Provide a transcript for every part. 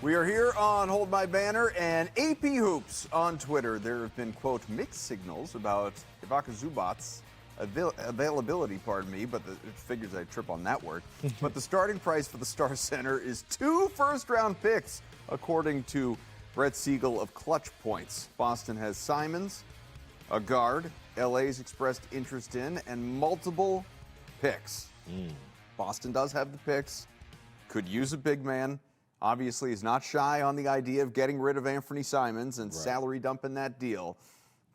We are here on Hold My Banner and AP Hoops on Twitter. There have been, quote, mixed signals about Ivica Zubac's availability, but it figures I trip on that word. But the starting price for the Star Center is 2 first-round picks, according to Brett Siegel of Clutch Points. Boston has Simons, a guard, LA's expressed interest in, and multiple picks. Boston does have the picks, could use a big man. Obviously, is not shy on the idea of getting rid of Anfernee Simons and salary dumping that deal.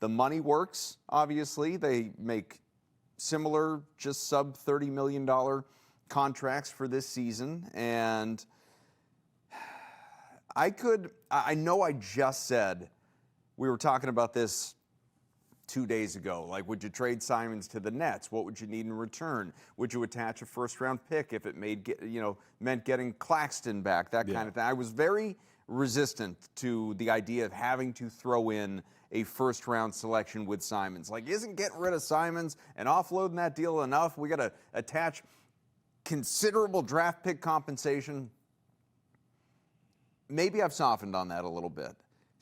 The money works, obviously. They make similar, just sub $30 million contracts for this season. And I know I just said, we were talking about this 2 days ago. Like, would you trade Simons to the Nets? What would you need in return? Would you attach a first-round pick if it meant getting Claxton back, that kind of thing? I was very resistant to the idea of having to throw in a first-round selection with Simons. Like, isn't getting rid of Simons and offloading that deal enough? We got to attach considerable draft pick compensation. Maybe I've softened on that a little bit.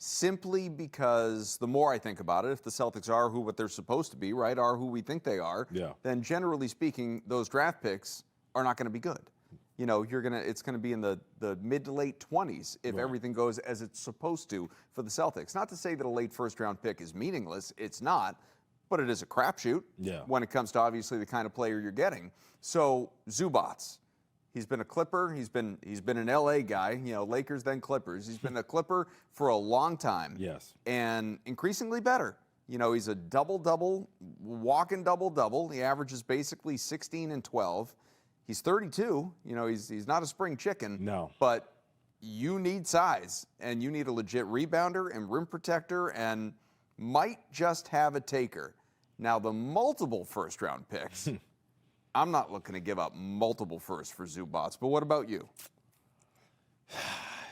Simply because the more I think about it, if the Celtics are what they're supposed to be, right, are who we think they are, then generally speaking, those draft picks are not going to be good. You know, it's going to be in the mid to late 20s if everything goes as it's supposed to for the Celtics. Not to say that a late first-round pick is meaningless. It's not, but it is a crapshoot when it comes to obviously the kind of player you're getting. So Zubac. He's been a Clipper. He's been an LA guy, Lakers then Clippers. He's been a Clipper for a long time. Yes. And increasingly better. He's a double-double, walking double-double. He averages basically 16 and 12. He's 32. He's not a spring chicken. No. But you need size, and you need a legit rebounder and rim protector and might just have a taker. Now, the multiple first-round picks, I'm not looking to give up multiple firsts for Zubac, but what about you?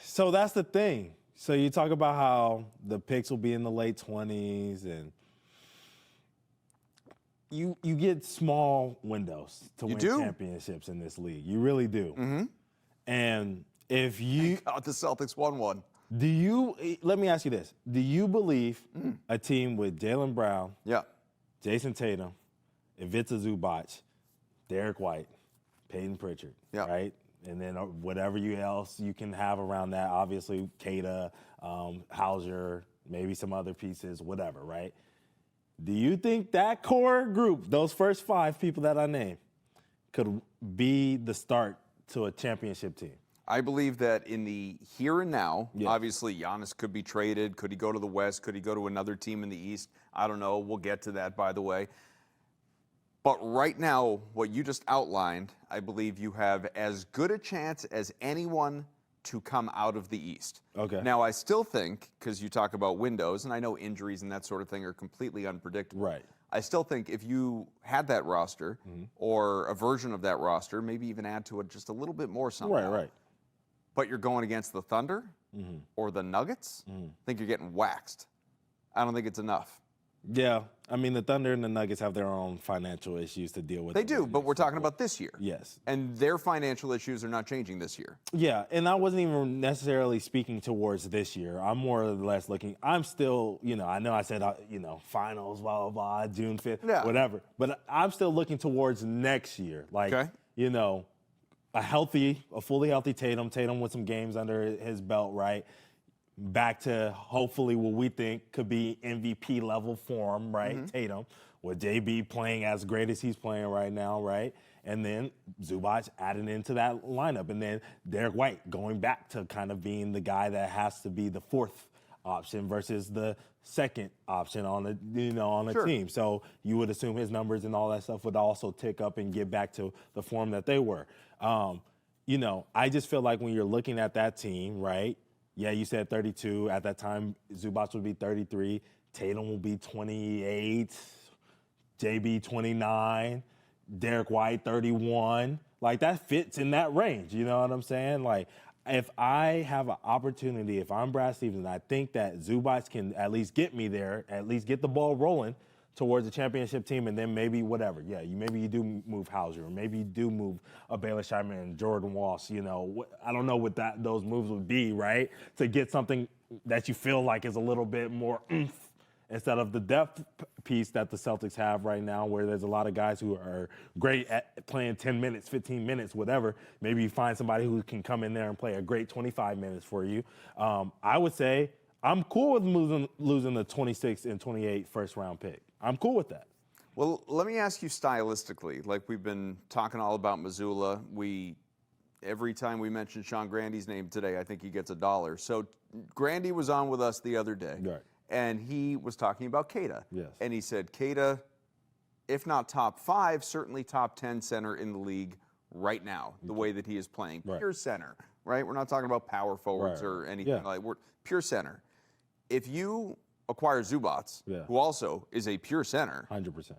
So that's the thing. So you talk about how the picks will be in the late 20s, and you get small windows to win championships in this league. You really do. Mm-hmm. And if you... Thank God the Celtics won one. Let me ask you this. Do you believe a team with Jaylen Brown, Jason Tatum, Ivica Zubac, Derek White, Peyton Pritchard, right? And then whatever else you can have around that, obviously Kata, Hauser, maybe some other pieces, whatever, right? Do you think that core group, those first 5 people that I named, could be the start to a championship team? I believe that in the here and now, obviously Giannis could be traded. Could he go to the West? Could he go to another team in the East? I don't know. We'll get to that, by the way. But right now, what you just outlined, I believe you have as good a chance as anyone to come out of the East. Okay. Now, I still think, because you talk about windows, and I know injuries and that sort of thing are completely unpredictable. Right. I still think if you had that roster or a version of that roster, maybe even add to it just a little bit more somehow. Right. But you're going against the Thunder or the Nuggets, I think you're getting waxed. I don't think it's enough. Yeah, I mean, the Thunder and the Nuggets have their own financial issues to deal with. They do, but we're talking about this year. Yes. And their financial issues are not changing this year. Yeah, and I wasn't even necessarily speaking towards this year. I'm more or less looking, I'm still, I know I said, finals, blah, blah, blah, June 5th, whatever. But I'm still looking towards next year. Like, a fully healthy Tatum with some games under his belt, right? Back to hopefully what we think could be MVP level form, right? Tatum, with JB playing as great as he's playing right now, right? And then Zubac adding into that lineup. And then Derek White going back to kind of being the guy that has to be the 4th option versus the 2nd option on the team. So you would assume his numbers and all that stuff would also tick up and get back to the form that they were. I just feel like when you're looking at that team, right? Yeah, you said 32. At that time, Zubac would be 33. Tatum will be 28. JB 29. Derek White 31. Like, that fits in that range. You know what I'm saying? Like, if I have an opportunity, if I'm Brad Stevens, I think that Zubac can at least get me there, at least get the ball rolling towards a championship team, and then maybe whatever. Yeah, maybe you do move Hauser, or maybe you do move a Baylor Scheiman and Jordan Walsh. I don't know what those moves would be, right? To get something that you feel like is a little bit more oomph instead of the depth piece that the Celtics have right now, where there's a lot of guys who are great at playing 10 minutes, 15 minutes, whatever. Maybe you find somebody who can come in there and play a great 25 minutes for you. I would say I'm cool with losing the 26 and 28 first-round pick. I'm cool with that. Well, let me ask you stylistically. Like we've been talking all about Missoula. Every time we mention Sean Grandy's name today, I think he gets $1. So Grandy was on with us the other day. Right. And he was talking about Keita. Yes. And he said, Keita, if not top 5, certainly top 10 center in the league right now, the way that he is playing. Right. Pure center, right? We're not talking about power forwards or anything like we're pure center. If you acquire Zubac, who also is a pure center, 100%.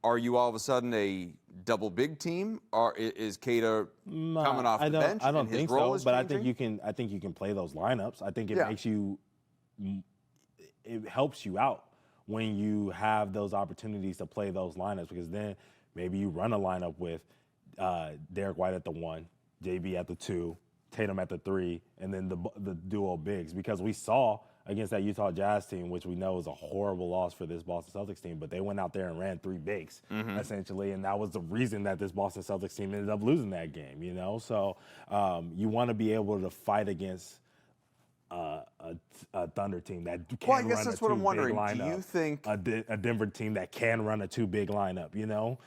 Are you all of a sudden a double big team, or is Keita coming off the bench? I don't think so, but changing? I think you can play those lineups. I think it makes you. It helps you out when you have those opportunities to play those lineups, because then maybe you run a lineup with Derek White at the 1, JB at the 2, Tatum at the 3, and then the duo bigs. Because we saw against that Utah Jazz team, which we know is a horrible loss for this Boston Celtics team, but they went out there and ran 3 bigs, essentially, and that was the reason that this Boston Celtics team ended up losing that game, So you want to be able to fight against a Thunder team that can well, I guess run that's a what I'm 2-big wondering. lineup. Do you think a Denver team that can run a 2-big lineup?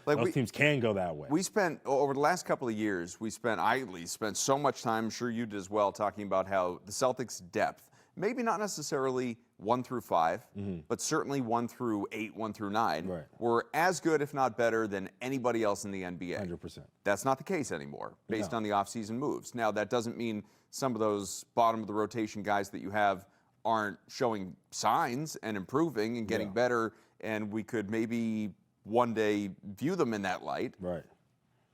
Those teams can go that way. We spent over the last couple of years. I at least spent so much time. I'm sure you did as well, talking about how the Celtics' depth, maybe not necessarily 1 through 5, but certainly 1 through 8, 1 through 9, were as good, if not better, than anybody else in the NBA. 100%. That's not the case anymore, based on the offseason moves. Now, that doesn't mean some of those bottom of the rotation guys that you have aren't showing signs and improving and getting better, and we could maybe one day view them in that light. Right.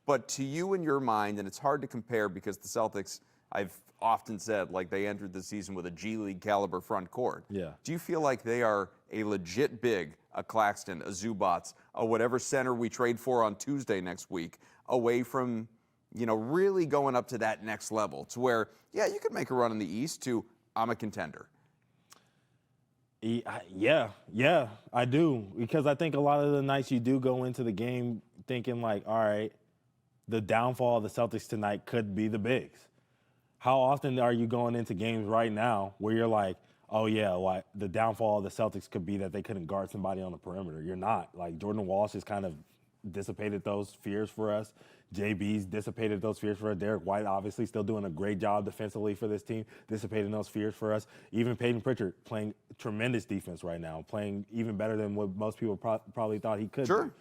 But to you, in your mind, and it's hard to compare because the Celtics, I've often said, like they entered the season with a G League caliber front court. Yeah. Do you feel like they are a legit big, a Claxton, a Zubac, a whatever center we trade for on Tuesday next week, away from, really going up to that next level to where, you could make a run in the East to, I'm a contender? Yeah, I do. Because I think a lot of the nights you do go into the game thinking like, all right, the downfall of the Celtics tonight could be the bigs. How often are you going into games right now where you're like, oh yeah, like the downfall of the Celtics could be that they couldn't guard somebody on the perimeter? You're not. Like Jordan Walsh has kind of dissipated those fears for us. JB's dissipated those fears for us. Derek White obviously still doing a great job defensively for this team, dissipating those fears for us. Even Peyton Pritchard playing tremendous defense right now, playing even better than what most people probably thought he could do.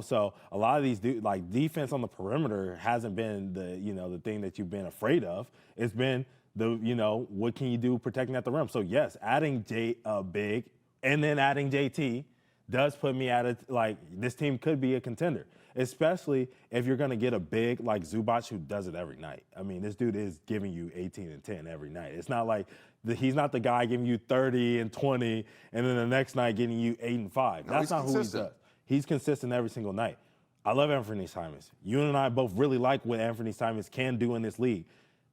So a lot of these defense on the perimeter hasn't been the thing that you've been afraid of. It's been what can you do protecting at the rim? So yes, adding big and then adding JT does put me at this team could be a contender, especially if you're going to get a big like Zubac who does it every night. I mean, this dude is giving you 18 and 10 every night. It's not like he's not the guy giving you 30 and 20 and then the next night getting you 8 and 5. No, That's not consistent. who he does. He's consistent every single night. I love Anfernee Simons. You and I both really like what Anfernee Simons can do in this league.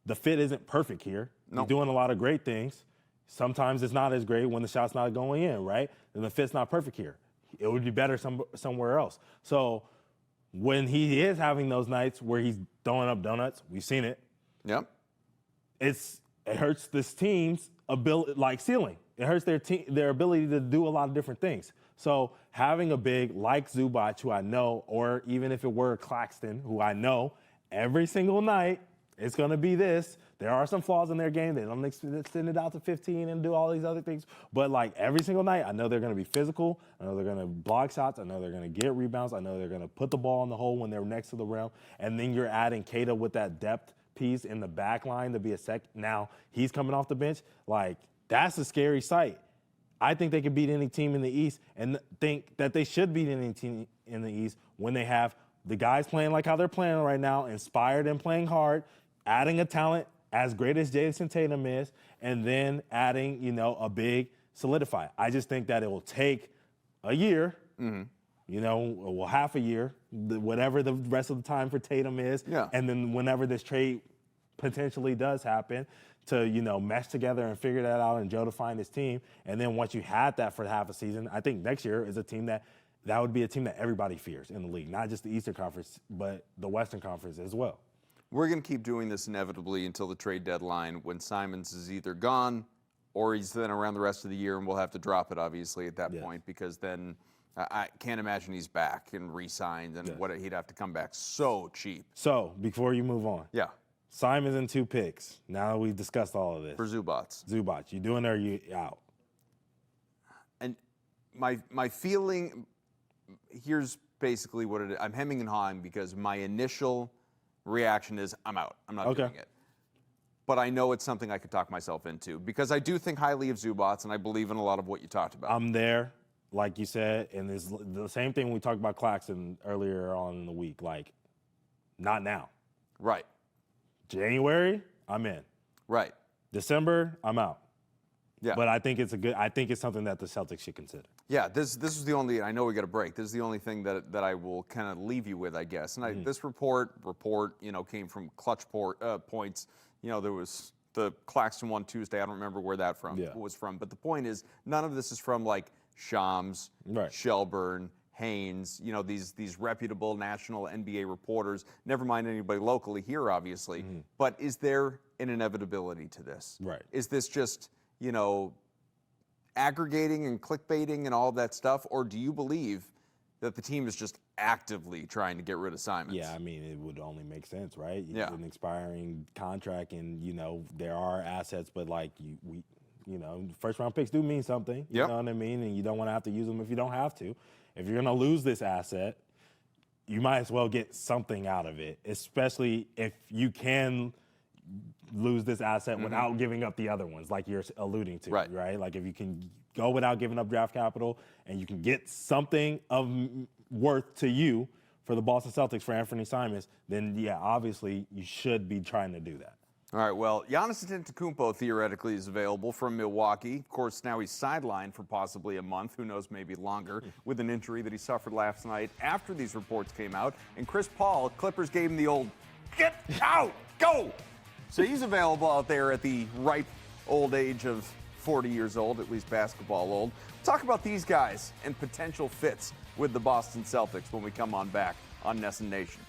The fit isn't perfect here. He's doing a lot of great things. Sometimes it's not as great when the shot's not going in, right? And the fit's not perfect here. It would be better somewhere else. So when he is having those nights where he's throwing up donuts, we've seen it. Yep. It hurts this team's ceiling. It hurts their ability to do a lot of different things. So having a big like Zubac, who I know, or even if it were Claxton, who I know, every single night it's going to be this. There are some flaws in their game. They don't extend it out to 15 and do all these other things. But every single night, I know they're going to be physical. I know they're going to block shots. I know they're going to get rebounds. I know they're going to put the ball in the hole when they're next to the rim. And then you're adding Keita with that depth piece in the back line to be a sec. Now he's coming off the bench. That's a scary sight. I think they could beat any team in the East and think that they should beat any team in the East when they have the guys playing like how they're playing right now, inspired and playing hard, adding a talent as great as Jason Tatum is, and then adding, a big solidify. I just think that it will take a year You know, well, half a year, whatever the rest of the time for Tatum is. Yeah. And then whenever this trade potentially does happen, to, you know, mesh together and figure that out and Joe to find his team. And then once you had that for half a season, I think next year is a team that would be a team that everybody fears in the league, not just the Eastern Conference, but the Western Conference as well. We're going to keep doing this inevitably until the trade deadline when Simons is either gone or he's then around the rest of the year, and we'll have to drop it, obviously, at that point, because then I can't imagine he's back and re-signed, and what he'd have to come back so cheap. So, before you move on. Yeah. Simons and 2 picks. Now that we've discussed all of this. For Zubac. Zubac, you doing it or you out? And my feeling, here's basically what it is. I'm hemming and hawing because my initial reaction is I'm out. I'm not doing it. But I know it's something I could talk myself into because I do think highly of Zubac, and I believe in a lot of what you talked about. I'm there, like you said, and it's the same thing we talked about Claxton earlier on in the week. Like, not now. Right. January, I'm in. Right. December, I'm out. Yeah. But I think it's something that the Celtics should consider. Yeah, this is the only, I know we got a break. This is the only thing that I will kind of leave you with, I guess. And this report, you know, came from Clutch Points. You know, there was the Claxton one Tuesday. I don't remember where that was from. But the point is, none of this is from like Shams, Shelburne, Haynes, you know, these reputable national NBA reporters, never mind anybody locally here, obviously. But is there an inevitability to this? Right. Is this just, you know, aggregating and clickbaiting and all that stuff, or do you believe that the team is just actively trying to get rid of Simons? Yeah, I mean, it would only make sense, right? Yeah. It's an expiring contract, and, you know, there are assets, but, like, you know, first-round picks do mean something. You know what I mean? And you don't want to have to use them if you don't have to. If you're going to lose this asset, you might as well get something out of it, especially if you can lose this asset without giving up the other ones, like you're alluding to, right? Like if you can go without giving up draft capital and you can get something of worth to you for the Boston Celtics for Anfernee Simons, then yeah, obviously you should be trying to do that. All right, well, Giannis Antetokounmpo theoretically is available from Milwaukee. Of course, now he's sidelined for possibly a month, who knows, maybe longer, with an injury that he suffered last night after these reports came out. And Chris Paul, Clippers gave him the old, get out, go! So he's available out there at the ripe old age of 40 years old, at least basketball old. Talk about these guys and potential fits with the Boston Celtics when we come on back on Nesson Nation.